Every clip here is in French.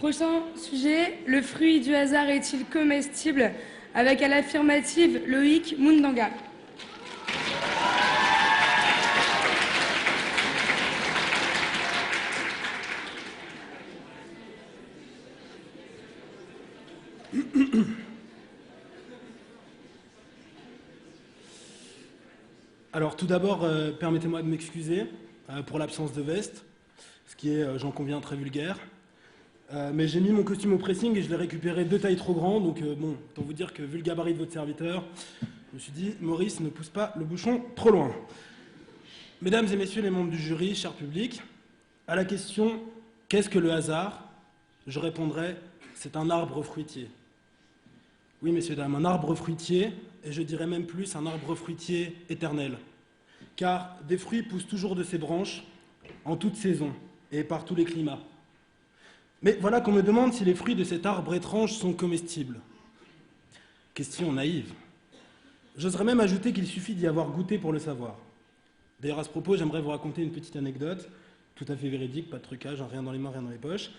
Prochain sujet, le fruit du hasard est-il comestible? Avec à l'affirmative Loïc Mundanga. Alors tout d'abord, permettez-moi de m'excuser pour l'absence de veste, ce qui est, j'en conviens, très vulgaire. Mais j'ai mis mon costume au pressing et je l'ai récupéré 2 tailles trop grandes, donc bon, autant vous dire que vu le gabarit de votre serviteur, je me suis dit, Maurice, ne pousse pas le bouchon trop loin. Mesdames et messieurs les membres du jury, cher public, à la question « Qu'est-ce que le hasard ?», je répondrai « C'est un arbre fruitier ». Oui, messieurs, dames, un arbre fruitier, et je dirais même plus un arbre fruitier éternel. Car des fruits poussent toujours de ses branches, en toute saison, et par tous les climats. Mais voilà qu'on me demande si les fruits de cet arbre étrange sont comestibles. Question naïve. J'oserais même ajouter qu'il suffit d'y avoir goûté pour le savoir. D'ailleurs, à ce propos, j'aimerais vous raconter une petite anecdote, tout à fait véridique, pas de trucage, rien dans les mains, rien dans les poches.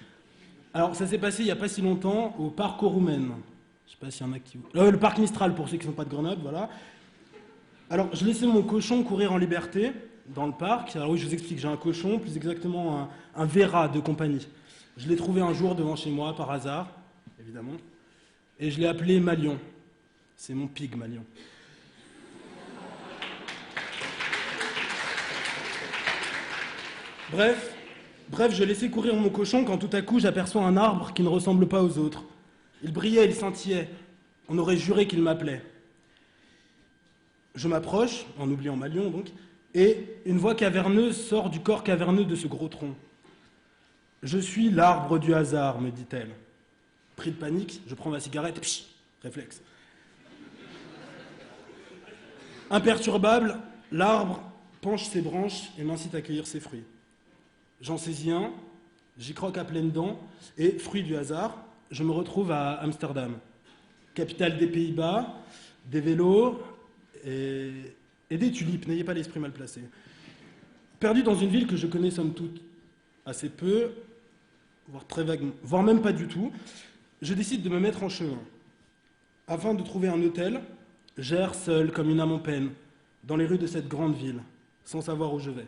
Alors, ça s'est passé il n'y a pas si longtemps au parc Roumaine. Je ne sais pas s'il y en a qui... le parc Mistral, pour ceux qui ne sont pas de Grenoble, voilà. Alors, je laissais mon cochon courir en liberté dans le parc. Alors oui, je vous explique, j'ai un cochon, plus exactement un Vera de compagnie. Je l'ai trouvé un jour devant chez moi, par hasard, évidemment, et je l'ai appelé Malion. C'est mon pig, Malion. Bref, je laissais courir mon cochon quand tout à coup j'aperçois un arbre qui ne ressemble pas aux autres. Il brillait, il scintillait. On aurait juré qu'il m'appelait. Je m'approche, en oubliant Malion donc, et une voix caverneuse sort du corps caverneux de ce gros tronc. « Je suis l'arbre du hasard », me dit-elle. Pris de panique, je prends ma cigarette, psh, réflexe. Imperturbable, l'arbre penche ses branches et m'incite à cueillir ses fruits. J'en saisis un, j'y croque à pleines dents, et, fruit du hasard, je me retrouve à Amsterdam, capitale des Pays-Bas, des vélos et des tulipes, n'ayez pas l'esprit mal placé. Perdu dans une ville que je connais somme toute assez peu, voire très vaguement, voire même pas du tout, je décide de me mettre en chemin. Afin de trouver un hôtel, j'erre seul comme une âme en peine, dans les rues de cette grande ville, sans savoir où je vais.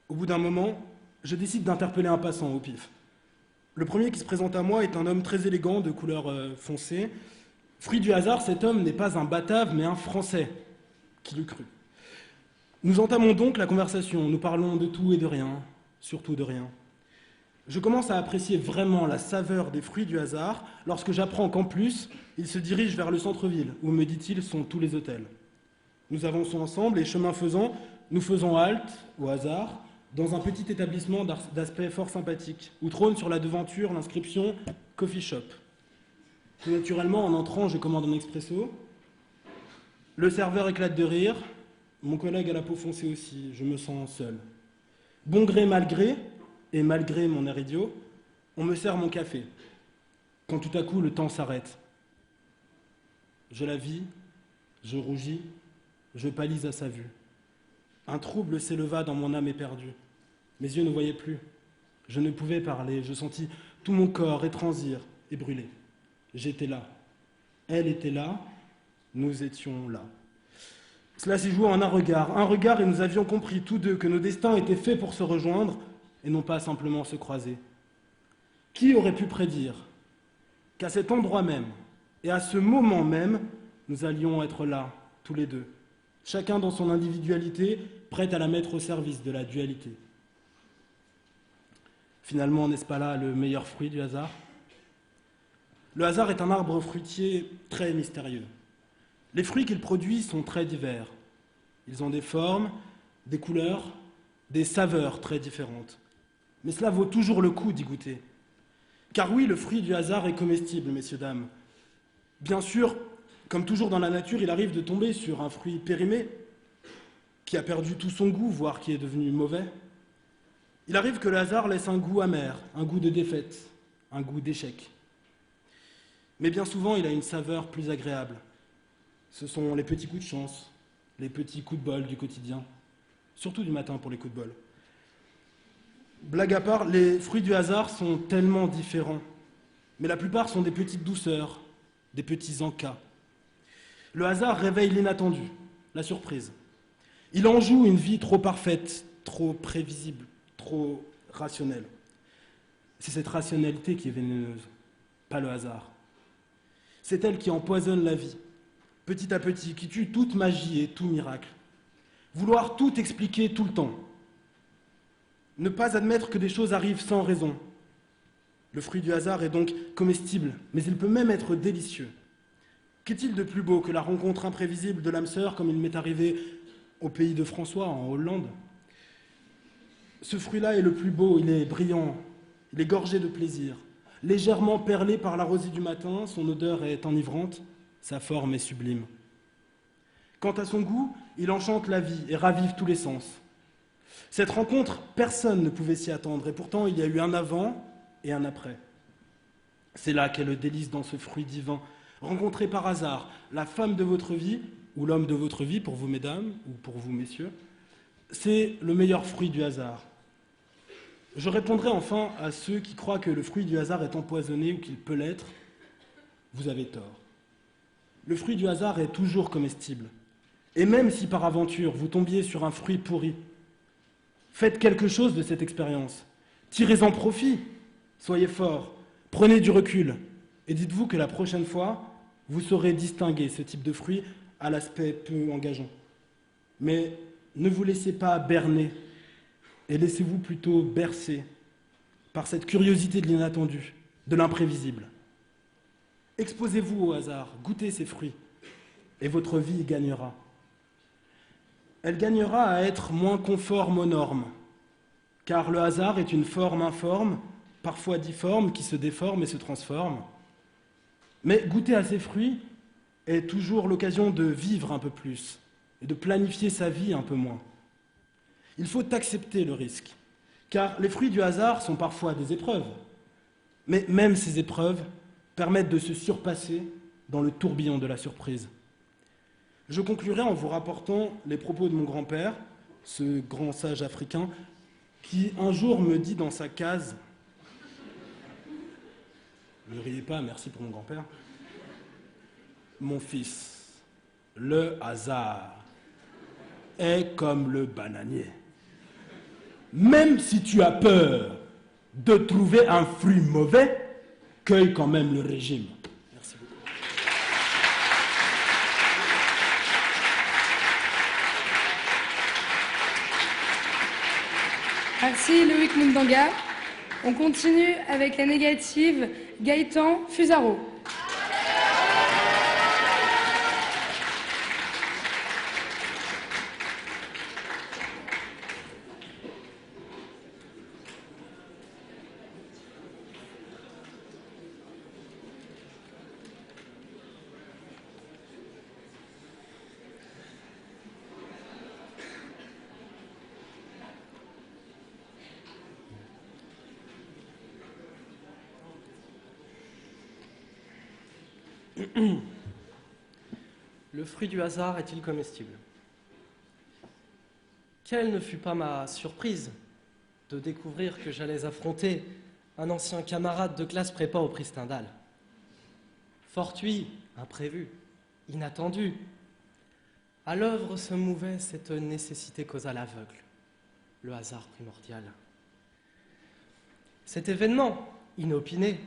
Au bout d'un moment, je décide d'interpeller un passant au pif. Le premier qui se présente à moi est un homme très élégant, de couleur foncée. Fruit du hasard, cet homme n'est pas un batave, mais un Français. Qui l'eût cru? Nous entamons donc la conversation. Nous parlons de tout et de rien, surtout de rien. Je commence à apprécier vraiment la saveur des fruits du hasard lorsque j'apprends qu'en plus, il se dirige vers le centre-ville, où, me dit-il, sont tous les hôtels. Nous avançons ensemble et, chemin faisant, nous faisons halte, au hasard, dans un petit établissement d'aspect fort sympathique, où trône sur la devanture l'inscription « Coffee Shop ». Tout naturellement, en entrant, je commande un expresso. Le serveur éclate de rire. Mon collègue à la peau foncée aussi. Je me sens seul. Bon gré, mal gré, et malgré mon air idiot, on me sert mon café. Quand tout à coup, le temps s'arrête. Je la vis, je rougis, je pâlis à sa vue. Un trouble s'éleva dans mon âme éperdue. Mes yeux ne voyaient plus. Je ne pouvais parler. Je sentis tout mon corps étransir et brûler. J'étais là. Elle était là. Nous étions là. Cela s'est joué en un regard, et nous avions compris tous deux que nos destins étaient faits pour se rejoindre et non pas simplement se croiser. Qui aurait pu prédire qu'à cet endroit même et à ce moment même, nous allions être là, tous les deux, chacun dans son individualité, prêt à la mettre au service de la dualité. Finalement, n'est-ce pas là le meilleur fruit du hasard? Le hasard est un arbre fruitier très mystérieux. Les fruits qu'il produit sont très divers. Ils ont des formes, des couleurs, des saveurs très différentes. Mais cela vaut toujours le coup d'y goûter. Car oui, le fruit du hasard est comestible, messieurs, dames. Bien sûr, comme toujours dans la nature, il arrive de tomber sur un fruit périmé, qui a perdu tout son goût, voire qui est devenu mauvais. Il arrive que le hasard laisse un goût amer, un goût de défaite, un goût d'échec. Mais bien souvent, il a une saveur plus agréable. Ce sont les petits coups de chance, les petits coups de bol du quotidien, surtout du matin pour les coups de bol. Blague à part, les fruits du hasard sont tellement différents. Mais la plupart sont des petites douceurs, des petits encas. Le hasard réveille l'inattendu, la surprise. Il en joue une vie trop parfaite, trop prévisible, trop rationnelle. C'est cette rationalité qui est vénéneuse, pas le hasard. C'est elle qui empoisonne la vie, petit à petit, qui tue toute magie et tout miracle. Vouloir tout expliquer tout le temps. Ne pas admettre que des choses arrivent sans raison. Le fruit du hasard est donc comestible, mais il peut même être délicieux. Qu'est-il de plus beau que la rencontre imprévisible de l'âme sœur, comme il m'est arrivé au pays de François, en Hollande? Ce fruit-là est le plus beau, il est brillant, il est gorgé de plaisir. Légèrement perlé par la rosée du matin, son odeur est enivrante, sa forme est sublime. Quant à son goût, il enchante la vie et ravive tous les sens. Cette rencontre, personne ne pouvait s'y attendre, et pourtant il y a eu un avant et un après. C'est là qu'est le délice dans ce fruit divin. Rencontré par hasard, la femme de votre vie, ou l'homme de votre vie, pour vous mesdames, ou pour vous messieurs, c'est le meilleur fruit du hasard. Je répondrai enfin à ceux qui croient que le fruit du hasard est empoisonné ou qu'il peut l'être. Vous avez tort. Le fruit du hasard est toujours comestible. Et même si par aventure vous tombiez sur un fruit pourri, faites quelque chose de cette expérience. Tirez-en profit. Soyez forts. Prenez du recul. Et dites-vous que la prochaine fois, vous saurez distinguer ce type de fruit à l'aspect peu engageant. Mais ne vous laissez pas berner et laissez-vous plutôt bercer par cette curiosité de l'inattendu, de l'imprévisible. Exposez-vous au hasard, goûtez ces fruits, et votre vie gagnera. Elle gagnera à être moins conforme aux normes, car le hasard est une forme informe, parfois difforme, qui se déforme et se transforme. Mais goûter à ces fruits est toujours l'occasion de vivre un peu plus et de planifier sa vie un peu moins. Il faut accepter le risque, car les fruits du hasard sont parfois des épreuves. Mais même ces épreuves permettent de se surpasser dans le tourbillon de la surprise. Je conclurai en vous rapportant les propos de mon grand-père, ce grand sage africain, qui un jour me dit dans sa case, ne riez pas, merci pour mon grand-père, mon fils, le hasard est comme le bananier. Même si tu as peur de trouver un fruit mauvais, cueille quand même le régime. Merci beaucoup. Merci Loïc Mundanga. On continue avec la négative Gaëtan Fusaro. Le fruit du hasard est-il comestible? Quelle ne fut pas ma surprise de découvrir que j'allais affronter un ancien camarade de classe prépa au prix Stendhal. Fortuit, imprévu, inattendu. À l'œuvre se mouvait cette nécessité causale aveugle, le hasard primordial. Cet événement, inopiné,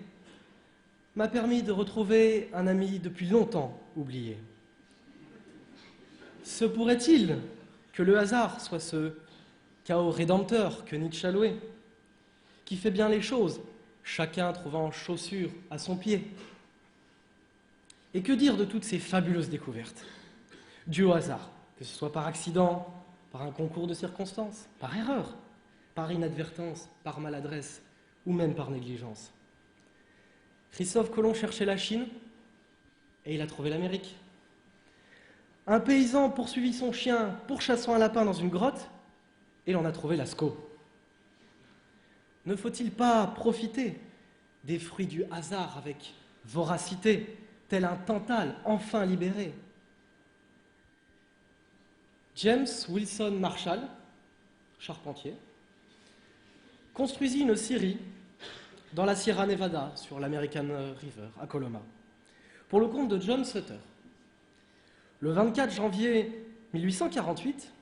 m'a permis de retrouver un ami depuis longtemps oublié. Se pourrait-il que le hasard soit ce chaos rédempteur que Nietzsche a loué, qui fait bien les choses, chacun trouvant chaussure à son pied? Et que dire de toutes ces fabuleuses découvertes, dues au hasard, que ce soit par accident, par un concours de circonstances, par erreur, par inadvertance, par maladresse, ou même par négligence. Christophe Colomb cherchait la Chine, et il a trouvé l'Amérique. Un paysan poursuivit son chien pourchassant un lapin dans une grotte, et il en a trouvé Lascaux. Ne faut-il pas profiter des fruits du hasard avec voracité, tel un tantale enfin libéré? James Wilson Marshall, charpentier, construisit une scierie dans la Sierra Nevada, sur l'American River, à Coloma, pour le compte de John Sutter. Le 24 janvier 1848,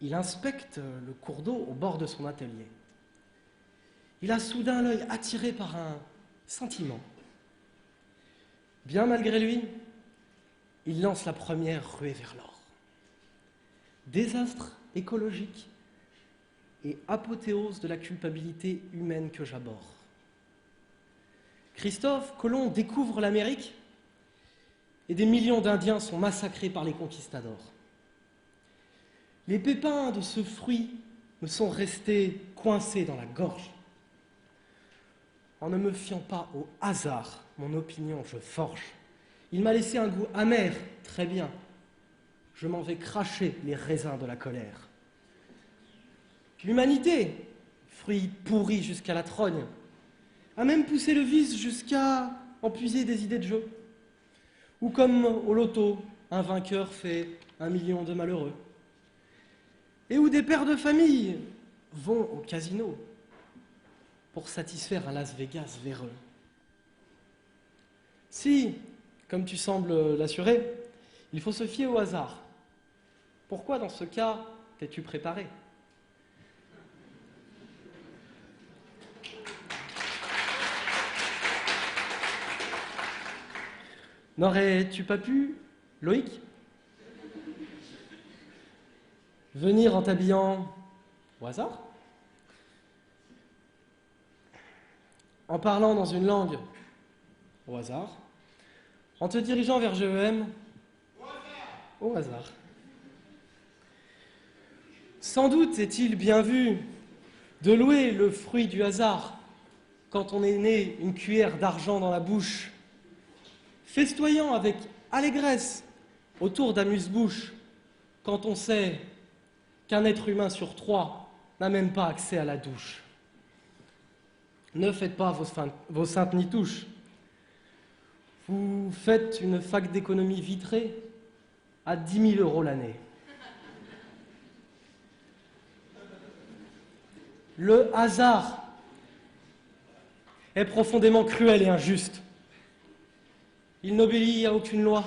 il inspecte le cours d'eau au bord de son atelier. Il a soudain l'œil attiré par un sentiment. Bien malgré lui, il lance la première ruée vers l'or. Désastre écologique et apothéose de la culpabilité humaine que j'aborde. Christophe Colomb découvre l'Amérique et des millions d'Indiens sont massacrés par les conquistadors. Les pépins de ce fruit me sont restés coincés dans la gorge. En ne me fiant pas au hasard, mon opinion je forge. Il m'a laissé un goût amer, très bien. Je m'en vais cracher les raisins de la colère. L'humanité, fruit pourri jusqu'à la trogne, a même poussé le vice jusqu'à en puiser des idées de jeu. Ou comme au loto, un vainqueur fait 1 million de malheureux. Et où des pères de famille vont au casino pour satisfaire un Las Vegas véreux. Si, comme tu sembles l'assurer, il faut se fier au hasard, pourquoi dans ce cas t'es-tu préparé ? N'aurais-tu pas pu, Loïc, venir en t'habillant au hasard ? En parlant dans une langue au hasard ? En te dirigeant vers GEM au hasard ? Sans doute est-il bien vu de louer le fruit du hasard quand on est né une cuillère d'argent dans la bouche, festoyant avec allégresse autour d'amuse-bouche quand on sait qu'un être humain sur 3 n'a même pas accès à la douche. Ne faites pas vos saintes nitouches. Vous faites une fac d'économie vitrée à 10 000 € l'année. Le hasard est profondément cruel et injuste. Il n'obéit à aucune loi,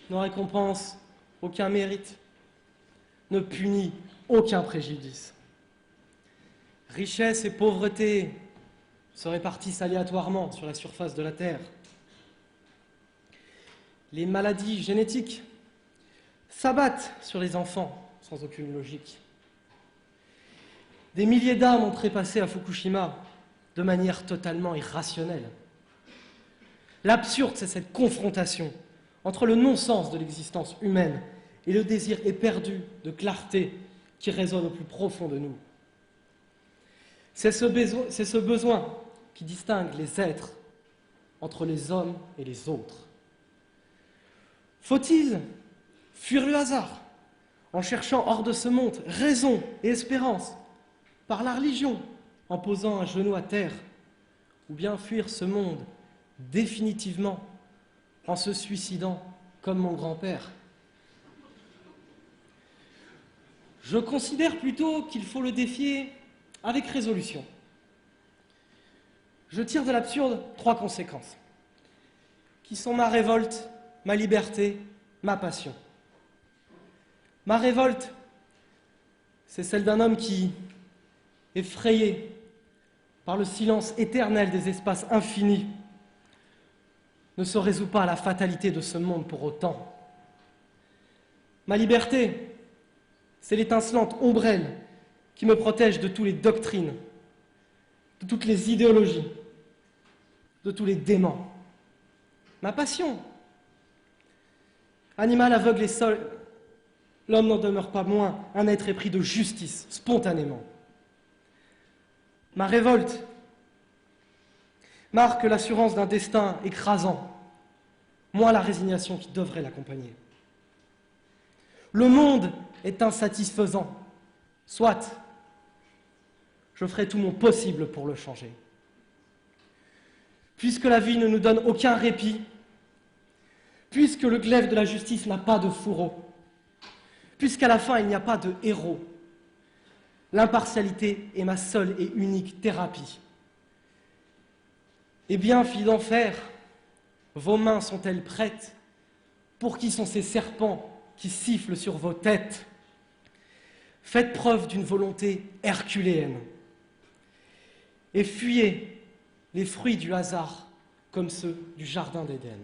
ne récompense aucun mérite, ne punit aucun préjudice. Richesse et pauvreté se répartissent aléatoirement sur la surface de la Terre. Les maladies génétiques s'abattent sur les enfants sans aucune logique. Des milliers d'âmes ont trépassé à Fukushima de manière totalement irrationnelle. L'absurde, c'est cette confrontation entre le non-sens de l'existence humaine et le désir éperdu de clarté qui résonne au plus profond de nous. C'est ce besoin qui distingue les êtres entre les hommes et les autres. Faut-il fuir le hasard en cherchant hors de ce monde raison et espérance par la religion en posant un genou à terre, ou bien fuir ce monde définitivement en se suicidant comme mon grand-père? Je considère plutôt qu'il faut le défier avec résolution. Je tire de l'absurde 3 conséquences, qui sont ma révolte, ma liberté, ma passion. Ma révolte, c'est celle d'un homme qui, effrayé par le silence éternel des espaces infinis, ne se résout pas à la fatalité de ce monde pour autant. Ma liberté, c'est l'étincelante ombrelle qui me protège de toutes les doctrines, de toutes les idéologies, de tous les démons. Ma passion, animal aveugle et seul, l'homme n'en demeure pas moins un être épris de justice, spontanément. Ma révolte marque l'assurance d'un destin écrasant, moins la résignation qui devrait l'accompagner. Le monde est insatisfaisant, soit, je ferai tout mon possible pour le changer. Puisque la vie ne nous donne aucun répit, puisque le glaive de la justice n'a pas de fourreau, puisqu'à la fin il n'y a pas de héros, L'impartialité est ma seule et unique thérapie. Eh bien, filles d'enfer, vos mains sont-elles prêtes? Pour qui sont ces serpents qui sifflent sur vos têtes? Faites preuve d'une volonté herculéenne et fuyez les fruits du hasard comme ceux du jardin d'Éden.